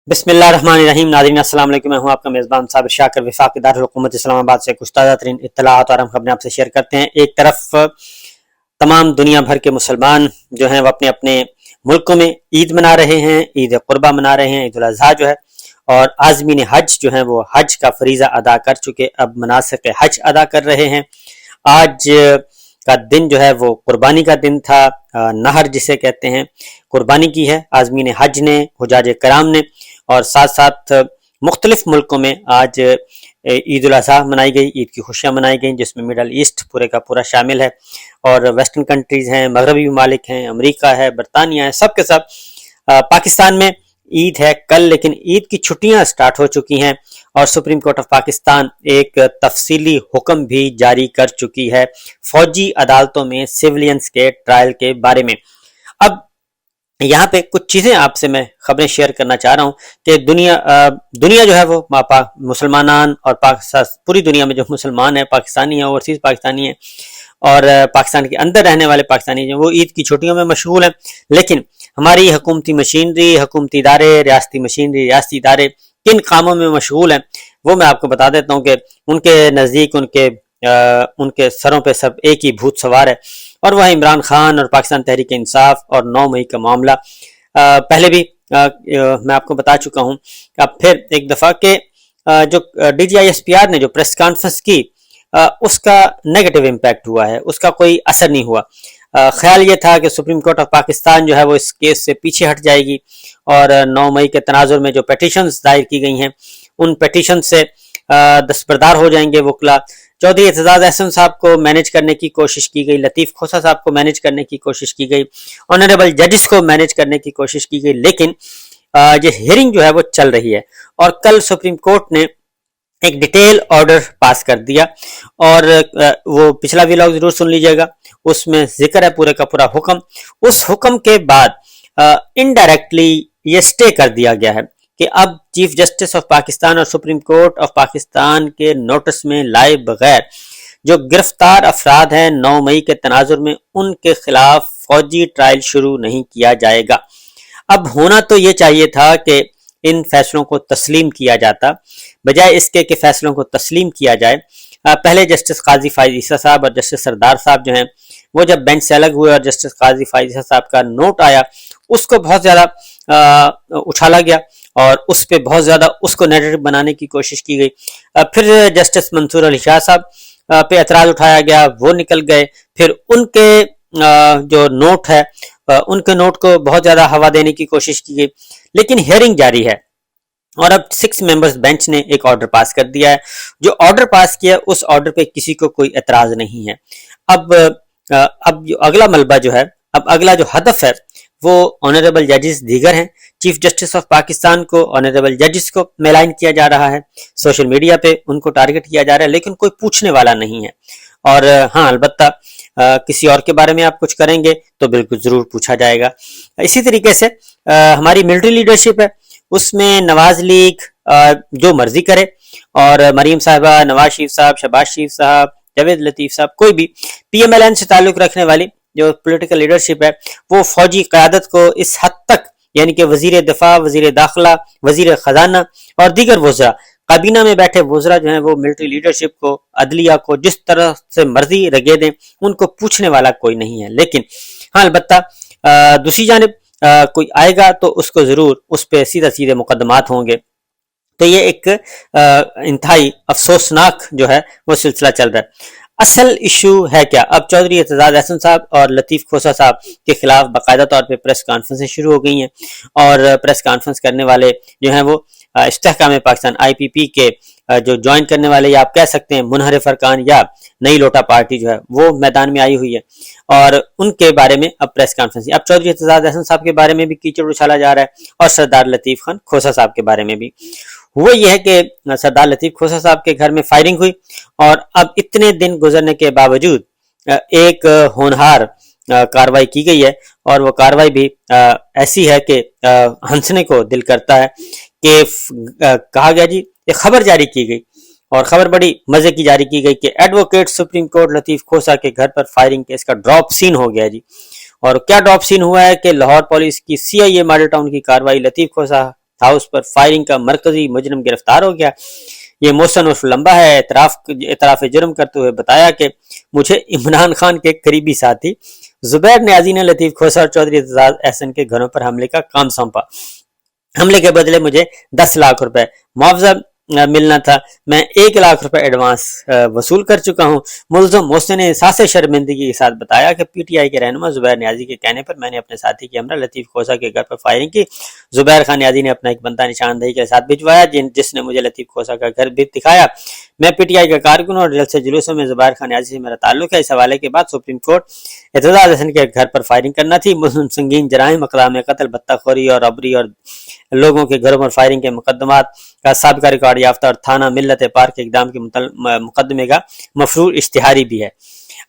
بسم اللہ الرحمن الرحیم. ناظرین السلام علیکم. میں ہوں آپ کا میزبان صابر شاکر. وفاقی دارالحکومت اسلام آباد سے کچھ تازہ ترین اطلاعات اور اہم خبریں آپ سے شیئر کرتے ہیں. ایک طرف تمام دنیا بھر کے مسلمان جو ہیں وہ اپنے اپنے ملکوں میں عید منا رہے ہیں, عید قربہ منا رہے ہیں, عید الاضحیٰ جو ہے, اور عازمین حج جو ہیں وہ حج کا فریضہ ادا کر چکے اب مناسک حج ادا کر رہے ہیں. آج کا دن جو ہے وہ قربانی کا دن تھا. نہر جسے کہتے ہیں, قربانی کی ہے عازمین حج نے, حجاج کرام نے, اور ساتھ ساتھ مختلف ملکوں میں آج عید الاضحیٰ منائی گئی, عید کی خوشیاں منائی گئیں, جس میں مڈل ایسٹ پورے کا پورا شامل ہے, اور ویسٹرن کنٹریز ہیں, مغربی ممالک ہیں, امریکہ ہے, برطانیہ ہے, سب کے سب. پاکستان میں عید ہے کل, لیکن عید کی چھٹیاں سٹارٹ ہو چکی ہیں, اور سپریم کورٹ آف پاکستان ایک تفصیلی حکم بھی جاری کر چکی ہے فوجی عدالتوں میں سیولینز کے ٹرائل کے بارے میں. اب یہاں پہ کچھ چیزیں آپ سے میں خبریں شیئر کرنا چاہ رہا ہوں کہ دنیا جو ہے وہ مسلمانان اور پوری دنیا میں جو مسلمان ہیں, پاکستانی ہیں, اوورسیز پاکستانی ہیں, اور پاکستان کے اندر رہنے والے پاکستانی ہیں, وہ عید کی چھٹیوں میں مشغول ہیں. لیکن ہماری حکومتی مشینری, حکومتی ادارے, ریاستی مشینری, ریاستی ادارے کن کاموں میں مشغول ہیں وہ میں آپ کو بتا دیتا ہوں کہ ان کے نزدیک ان کے سروں پہ سب ایک ہی بھوت سوار ہے, اور وہ عمران خان اور پاکستان تحریک انصاف اور 9 مئی کا معاملہ. پہلے بھی میں آپ کو بتا چکا ہوں. اب پھر ایک دفعہ کہ جو D G I S P R نے جو پریس کانفرنس کی, اس کا نیگیٹو امپیکٹ ہوا ہے, اس کا کوئی اثر نہیں ہوا. خیال یہ تھا کہ سپریم کورٹ آف پاکستان جو ہے وہ اس کیس سے پیچھے ہٹ جائے گی, اور 9 مئی کے تناظر میں جو پیٹیشنز دائر کی گئی ہیں ان پیٹیشن سے دستبردار ہو جائیں گے وکلا. چودھری اعتزاز احسن صاحب کو مینیج کرنے کی کوشش کی گئی, لطیف کھوسہ صاحب کو مینیج کرنے کی کوشش کی گئی, آنریبل ججز کو مینیج کرنے کی کوشش کی گئی, لیکن یہ ہیئرنگ جو ہے وہ چل رہی ہے. اور کل سپریم کورٹ نے ایک ڈیٹیل آرڈر پاس کر دیا, اور وہ پچھلا ویلاگ ضرور سن لیجئے گا, اس میں ذکر ہے پورے کا پورا حکم. اس حکم کے بعد انڈائریکٹلی یہ سٹے کر دیا گیا ہے کہ اب چیف جسٹس آف پاکستان اور سپریم کورٹ آف پاکستان کے نوٹس میں لائے بغیر جو گرفتار افراد ہیں 9 مئی کے تناظر میں, ان کے خلاف فوجی ٹرائل شروع نہیں کیا جائے گا. اب ہونا تو یہ چاہیے تھا کہ ان فیصلوں کو تسلیم کیا جاتا, بجائے اس کے کہ فیصلوں کو تسلیم کیا جائے. پہلے جسٹس قاضی فائز عیسیٰ صاحب اور جسٹس سردار صاحب جو ہیں وہ جب بینچ سے الگ ہوئے اور جسٹس قاضی فائز عیسیٰ صاحب کا نوٹ آیا, اس کو بہت زیادہ اچھالا گیا, اور اس پہ بہت زیادہ اس کو نیگیٹو بنانے کی کوشش کی گئی. پھر جسٹس منصور علی شاہ صاحب پہ اعتراض اٹھایا گیا, وہ نکل گئے. پھر ان کے جو نوٹ ہے, ان کے نوٹ کو بہت زیادہ ہوا دینے کی کوشش کی گئی, لیکن ہیئرنگ جاری ہے. اور اب 6 ممبرز بینچ نے ایک آرڈر پاس کر دیا ہے. جو آرڈر پاس کیا اس آرڈر پہ کسی کو کوئی اعتراض نہیں ہے. اب جو اگلا ملبہ جو ہے, اب اگلا جو ہدف ہے وہ آنریبل ججز دیگر ہیں. چیف جسٹس آف پاکستان کو, آنریبل ججز کو میلائن کیا جا رہا ہے, سوشل میڈیا پہ ان کو ٹارگٹ کیا جا رہا ہے, لیکن کوئی پوچھنے والا نہیں ہے. اور ہاں, البتہ کسی اور کے بارے میں آپ کچھ کریں گے تو بالکل ضرور پوچھا جائے گا. اسی طریقے سے ہماری ملٹری لیڈرشپ ہے, اس میں نواز لیگ جو مرضی کرے, اور مریم صاحبہ, نواز شریف صاحب, شہباز شریف صاحب, جاوید لطیف صاحب, کوئی بھی پی ایم ایل این سے تعلق رکھنے والی جو پولیٹیکل لیڈرشپ ہے وہ فوجی قیادت کو اس حد تک, یعنی کہ وزیر دفاع, وزیر داخلہ, وزیر خزانہ اور دیگر وزراء, کابینہ میں بیٹھے وزراء جو ہیں وہ ملٹری لیڈرشپ کو, عدلیہ کو جس طرح سے مرضی رگے دیں, ان کو پوچھنے والا کوئی نہیں ہے. لیکن ہاں, البتہ دوسری جانب کوئی آئے گا تو اس کو ضرور اس پہ سیدھے مقدمات ہوں گے. تو یہ ایک انتہائی افسوسناک جو ہے وہ سلسلہ چل رہا ہے. اصل ایشو ہے کیا؟ اب چودھری اعتزاز احسن صاحب اور لطیف کھوسہ صاحب کے خلاف باقاعدہ طور پہ پریس کانفرنسیں شروع ہو گئی ہیں, اور پریس کانفرنس کرنے والے جو ہیں وہ استحکام پاکستان آئی پی پی کے جو جوائن کرنے والے, یا آپ کہہ سکتے ہیں منحرف ارکان یا نئی لوٹا پارٹی جو ہے وہ میدان میں آئی ہوئی ہے, اور ان کے بارے میں اب پریس کانفرنس. اب چودھری اعتزاز احسن صاحب کے بارے میں بھی کیچڑ اچھالا جا رہا ہے, اور سردار لطیف خان کھوسہ صاحب کے بارے میں بھی. وہ یہ ہے کہ سردار لطیف کھوسہ صاحب کے گھر میں فائرنگ ہوئی, اور اب اتنے دن گزرنے کے باوجود ایک ہونہار کاروائی کی گئی ہے, اور وہ کاروائی بھی ایسی ہے کہ ہنسنے کو دل کرتا ہے. کہ کہا گیا جی, ایک خبر جاری کی گئی, اور خبر بڑی مزے کی جاری کی گئی کہ ایڈوکیٹ سپریم کورٹ لطیف کھوسہ کے گھر پر فائرنگ کیس کا ڈراپ سین ہو گیا جی. اور کیا ڈراپ سین ہوا ہے کہ لاہور پولیس کی سی آئی اے ماڈل ٹاؤن کی کاروائی لطیف کھوسہ ہاؤس پر فائرنگ کا مرکزی مجرم گرفتار ہو گیا۔ یہ محسن عرف لمبا ہے، اعتراف جرم کرتے ہوئے بتایا کہ مجھے عمران خان کے قریبی ساتھی زبیر نیازی نے لطیف کھوسہ اور چودھری اعتزاز احسن کے گھروں پر حملے کا کام سونپا۔ حملے کے بدلے مجھے 10 لاکھ روپے معاوضہ ملنا تھا، میں 1 لاکھ روپے ایڈوانس وصول کر چکا ہوں۔ ملزم محسن نے احساس شرمندگی کے ساتھ بتایا کہ پی ٹی آئی کے رہنما زبیر نیازی کے کہنے پر میں نے اپنے ساتھی کے ہمراہ لطیف کھوسہ کے گھر پر فائرنگ کی۔ زبیر خان نیازی نے اپنا ایک بندہ نشاندہی کے ساتھ بھجوایا جس نے مجھے لطیف کھوسہ کا گھر بھی دکھایا۔ میں پی ٹی آئی کا کارکن اور جلسے جلوسوں میں زبیر خان نیازی سے میرا تعلق ہے۔ اس حوالے کے بعد سپریم کورٹ اعتزاز احسن کے گھر پر فائرنگ کرنا تھی۔ سنگین جرائم، اقدام قتل، بطہ خوری اور رابری اور لوگوں کے گھروں پر فائرنگ کے مقدمات کا سابقہ ریکارڈ یافتہ اور تھانہ ملت پارک کے اقدام کے مقدمے کا مفرور اشتہاری بھی ہے۔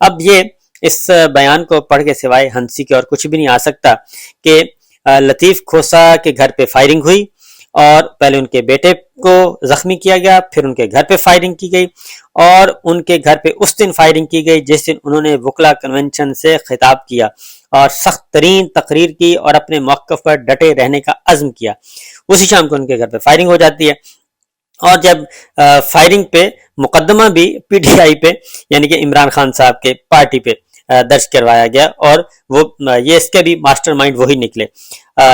اب یہ اس بیان کو پڑھ کے سوائے ہنسی کے اور کچھ بھی نہیں آ سکتا کہ لطیف کھوسہ کے گھر پہ فائرنگ ہوئی اور پہلے ان کے بیٹے کو زخمی کیا گیا، پھر ان کے گھر پہ فائرنگ کی گئی اور ان کے گھر پہ اس دن فائرنگ کی گئی جس دن انہوں نے وکلا کنونشن سے خطاب کیا اور سخت ترین تقریر کی اور اپنے موقف پر ڈٹے رہنے کا عزم کیا۔ اسی شام کو ان کے گھر پہ فائرنگ ہو جاتی ہے اور جب فائرنگ پہ مقدمہ بھی پی ٹی آئی پہ یعنی کہ عمران خان صاحب کے پارٹی پہ درج کروایا گیا اور وہ یہ اس کے بھی ماسٹر مائنڈ وہی نکلے۔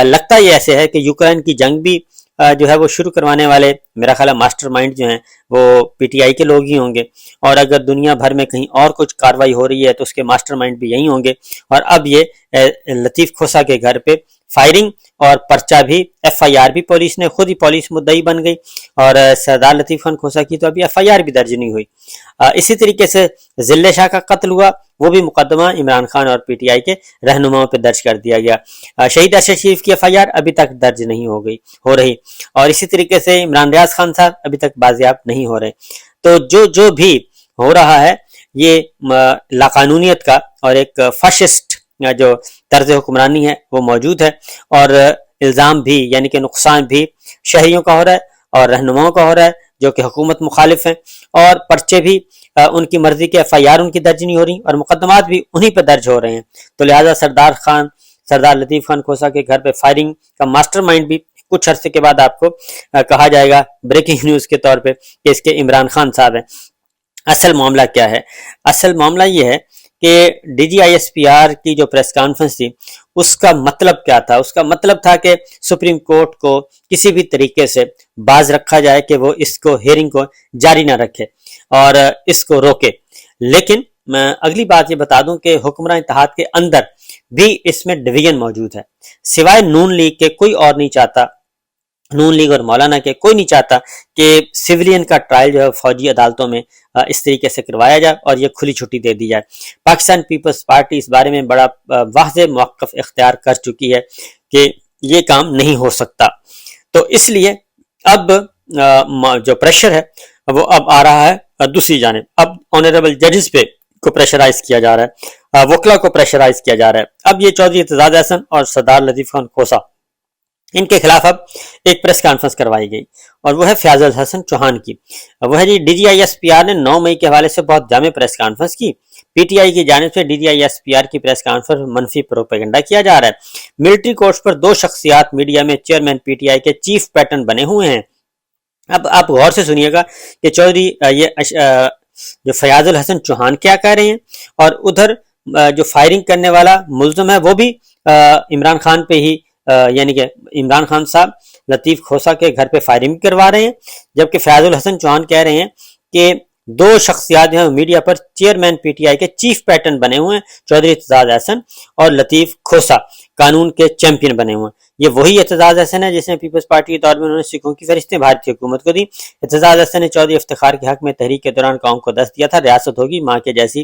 لگتا یہ ایسے ہے کہ یوکرین کی جنگ بھی جو ہے وہ شروع کروانے والے میرا خیال ہے ماسٹر مائنڈ جو ہیں وہ پی ٹی آئی کے لوگ ہی ہوں گے، اور اگر دنیا بھر میں کہیں اور کچھ کاروائی ہو رہی ہے تو اس کے ماسٹر مائنڈ بھی یہی ہوں گے۔ اور اب یہ لطیف کھوسہ کے گھر پہ فائرنگ اور پرچہ بھی ایف آئی آر بھی پولیس نے خود ہی پولیس مدعی بن گئی اور سردار لطیف خان کھوسہ کی تو ابھی ایف آئی آر بھی درج نہیں ہوئی۔ اسی طریقے سے ذلِ شاہ کا قتل ہوا، وہ بھی مقدمہ عمران خان اور پی ٹی آئی کے رہنماؤں پہ درج کر دیا گیا۔ شہید ارشد شریف کی ایف آئی آر ابھی تک درج نہیں ہو رہی اور اسی طریقے سے عمران ریاض خان صاحب ابھی تک بازیاب نہیں ہو رہے۔ تو جو بھی ہو رہا ہے یہ لاقانونیت کا اور ایک فاشسٹ جو طرز حکمرانی ہے وہ موجود ہے، اور الزام بھی یعنی کہ نقصان بھی شہریوں کا ہو رہا ہے اور رہنماؤں کا ہو رہا ہے جو کہ حکومت مخالف ہیں، اور پرچے بھی ان کی مرضی کے ایف آئی آر ان کی درج نہیں ہو رہی اور مقدمات بھی انہی پہ درج ہو رہے ہیں۔ تو لہٰذا سردار لطیف خان کھوسہ کے گھر پہ فائرنگ کا ماسٹر مائنڈ بھی کچھ عرصے کے بعد آپ کو کہا جائے گا بریکنگ نیوز کے طور پہ کہ اس کے عمران خان صاحب ہیں۔ اصل معاملہ کیا ہے؟ اصل معاملہ یہ ہے کہ D G I S P R کی جو پریس کانفرنس تھی اس کا مطلب کیا تھا؟ اس کا مطلب تھا کہ سپریم کورٹ کو کسی بھی طریقے سے باز رکھا جائے کہ وہ اس کو ہیئرنگ کو جاری نہ رکھے اور اس کو روکے۔ لیکن میں اگلی بات یہ بتا دوں کہ حکمراں اتحاد کے اندر بھی اس میں ڈویژن موجود ہے، سوائے نون لیگ کے کوئی اور نہیں چاہتا، نون لیگ اور مولانا کے کوئی نہیں چاہتا کہ سویلین کا ٹرائل جو ہے فوجی عدالتوں میں اس طریقے سے کروایا جائے اور یہ کھلی چھٹی دے دی جائے۔ پاکستان پیپلز پارٹی اس بارے میں بڑا واضح موقف اختیار کر چکی ہے کہ یہ کام نہیں ہو سکتا۔ تو اس لیے اب جو پریشر ہے وہ اب آ رہا ہے دوسری جانب، اب آنریبل ججز پہ کو پریشرائز کیا جا رہا ہے، وکلا کو پریشرائز کیا جا رہا ہے۔ اب یہ چودھری اعتزاز احسن اور سردار لطیف خان کھوسہ ان کے خلاف اب ایک پریس کانفرنس کروائی گئی اور وہ ہے فیاض الحسن چوہان کی۔ وہ ہے جی D G I S P R نے 9 مئی کے حوالے سے بہت جامع پریس کانفرنس کی۔ پی ٹی آئی کی جانب سے D G I S P R کی پریس کانفرنس میں منفی پروپیگنڈا کیا جا رہا ہے۔ ملٹری کورٹس پر 2 شخصیات میڈیا میں چیئرمین پی ٹی آئی کے چیف پیٹرن بنے ہوئے ہیں۔ اب آپ غور سے سنیے گا کہ چودھری جو فیاض الحسن چوہان کیا کہہ رہے ہیں، اور ادھر جو فائرنگ کرنے والا ملزم ہے وہ بھی عمران خان پہ ہی یعنی کہ عمران خان صاحب لطیف کھوسہ کے گھر پہ فائرنگ کروا رہے ہیں، جبکہ فیاض الحسن چوہان کہہ رہے ہیں کہ 2 شخصیات جو ہیں media per chairman P T I کے چیف پیٹرن بنے ہوئے ہیں، چودھری اعتزاز احسن اور لطیف کھوسہ قانون کے چیمپئن بنے ہوئے ہیں۔ یہ وہی اعتزاز احسن ہے جس نے پیپلز پارٹی کے دور میں انہوں نے سکھوں کی فہرستیں بھارتی حکومت کو دی۔ اعتزاز احسن نے چودھری افتخار کے حق میں تحریک کے دوران قوم کو دست دیا تھا ریاست ہوگی ماں کے جیسی۔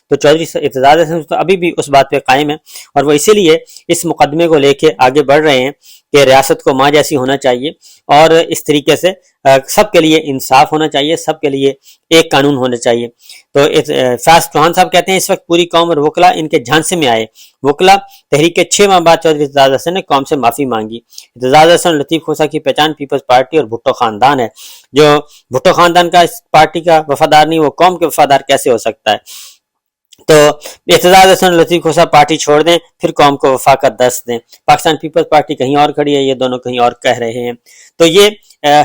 تو چودھری اعتزاز احسن تو ابھی بھی اس بات پہ قائم ہے اور وہ اسی لیے اس مقدمے کو لے کے آگے بڑھ رہے ہیں کہ ریاست کو ماں جیسی ہونا چاہیے اور اس طریقے سے سب کے لیے انصاف ہونا چاہیے، سب کے لیے ایک قانون ہونا چاہیے۔ تو فیاض چوہان صاحب کہتے ہیں اس وقت پوری قوم اور وکلا ان کے جھانسے میں آئے۔ وکلا تحریک کے 6 ماہ بعد چودھری اعتزاز احسن نے قوم سے معافی مانگی۔ اعتزاز احسن اور لطیف کھوسہ کی پہچان پیپلز پارٹی اور بھٹو خاندان ہے۔ جو بھٹو خاندان کا اس پارٹی کا وفادار نہیں وہ قوم کے وفادار کیسے ہو سکتا ہے؟ تو اعتزاز احسن اور لطیف کھوسہ پارٹی چھوڑ دیں پھر قوم کو وفا کا درس دیں. پاکستان پیپلز پارٹی کہیں اور کھڑی ہے, یہ دونوں کہیں اور کہہ رہے ہیں. تو یہ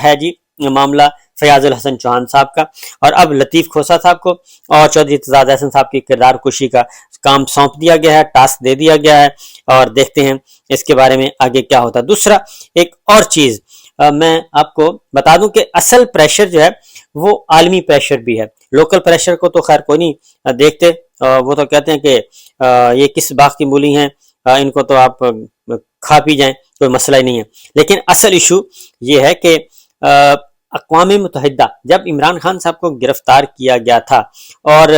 ہے جی معاملہ فیاض الحسن چوہان صاحب کا. اور اب لطیف کھوسہ صاحب کو اور چودھری اعتزاز احسن صاحب کی کردار کشی کا کام سونپ دیا گیا ہے, ٹاسک دے دیا گیا ہے, اور دیکھتے ہیں اس کے بارے میں آگے کیا ہوتا ہے. دوسرا ایک اور چیز میں آپ کو بتا دوں کہ اصل پریشر جو ہے وہ عالمی پریشر بھی ہے. لوکل پریشر کو تو خیر کوئی نہیں دیکھتے, وہ تو کہتے ہیں کہ یہ کس باغ کی مولی ہیں, ان کو تو آپ کھا پی جائیں, کوئی مسئلہ ہی نہیں ہے. لیکن اصل ایشو یہ ہے کہ اقوام متحدہ جب عمران خان صاحب کو گرفتار کیا گیا تھا اور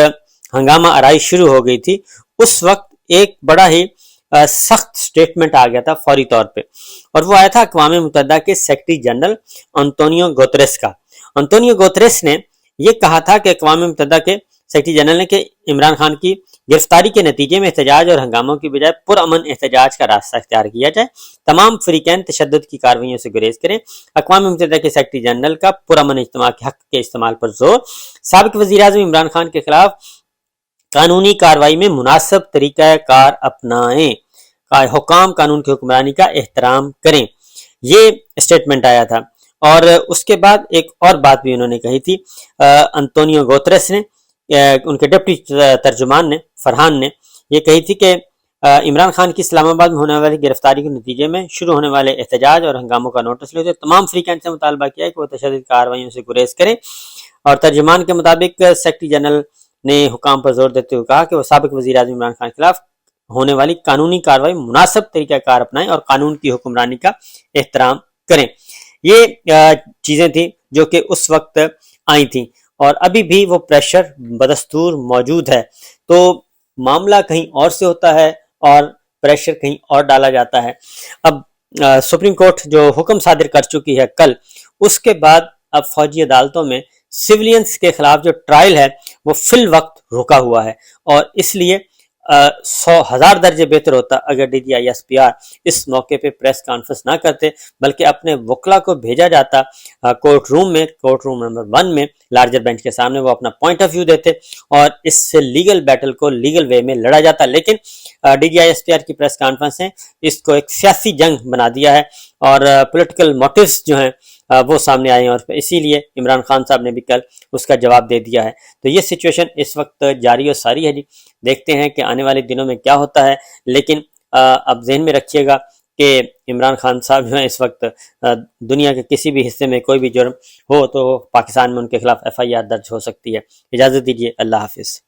ہنگامہ آرائی شروع ہو گئی تھی, اس وقت ایک بڑا ہی سخت سٹیٹمنٹ آ گیا تھا فوری طور پہ, اور وہ آیا تھا اقوام متحدہ کے سیکرٹری جنرل انطونیو گوتریس کا. انطونیو گوتریس نے یہ کہا تھا کہ اقوام متحدہ کے سیکرٹری جنرل نے کہ عمران خان کی گرفتاری کے نتیجے میں احتجاج اور ہنگاموں کی بجائے پرامن احتجاج کا راستہ اختیار کیا جائے, تمام فریقین تشدد کی کارروائیوں سے گریز کریں. اقوام متحدہ کے سیکرٹری جنرل کا پرامن اجتماع کے حق کے استعمال پر زور. سابق وزیر اعظم عمران خان کے خلاف قانونی کارروائی میں مناسب طریقہ کار اپنائیں, حکام قانون کی حکمرانی کا احترام کریں. یہ اسٹیٹمنٹ آیا تھا. اور اس کے بعد ایک اور بات بھی انہوں نے کہی تھی انطونیو گوتریس نے, ان کے ڈپٹی ترجمان نے فرحان نے یہ کہی تھی کہ عمران خان کی اسلام آباد میں ہونے والی گرفتاری کے نتیجے میں شروع ہونے والے احتجاج اور ہنگاموں کا نوٹس لیتے تمام فریقین سے مطالبہ کیا ہے کہ وہ تشدد کارروائیوں سے گریز کریں. اور ترجمان کے مطابق سیکرٹری جنرل نے حکام پر زور دیتے ہوئے کہا کہ وہ سابق وزیر اعظم عمران خان کے خلاف ہونے والی قانونی کارروائی مناسب طریقہ کار اپنائیں اور قانون کی حکمرانی کا احترام کریں. یہ چیزیں تھیں جو کہ اس وقت آئی تھیں, اور ابھی بھی وہ پریشر بدستور موجود ہے. تو معاملہ کہیں اور سے ہوتا ہے اور پریشر کہیں اور ڈالا جاتا ہے. اب سپریم کورٹ جو حکم صادر کر چکی ہے کل, اس کے بعد اب فوجی عدالتوں میں سولینس کے خلاف جو ٹرائل ہے وہ فی الوقت رکا ہوا ہے, اور اس لیے 100,000 درجے بہتر ہوتا اگر D G I S P R اس موقع پہ پریس کانفرنس نہ کرتے, بلکہ اپنے وکلا کو بھیجا جاتا کورٹ روم نمبر 1 میں لارجر بینچ کے سامنے, وہ اپنا پوائنٹ آف ویو دیتے اور اس سے لیگل بیٹل کو لیگل وے میں لڑا جاتا. لیکن D G I S P R کی پریس کانفرنس نے اس کو ایک سیاسی جنگ بنا دیا ہے, اور پولیٹیکل موٹیوز جو ہیں وہ سامنے آئے ہیں, اور اسی لیے عمران خان صاحب نے بھی کل اس کا جواب دے دیا ہے. تو یہ سچویشن اس وقت جاری و ساری ہے جی. دیکھتے ہیں کہ آنے والے دنوں میں کیا ہوتا ہے, لیکن اب ذہن میں رکھیے گا کہ عمران خان صاحب جو ہیں اس وقت دنیا کے کسی بھی حصے میں کوئی بھی جرم ہو تو پاکستان میں ان کے خلاف ایف آئی آر درج ہو سکتی ہے. اجازت دیجیے, اللہ حافظ.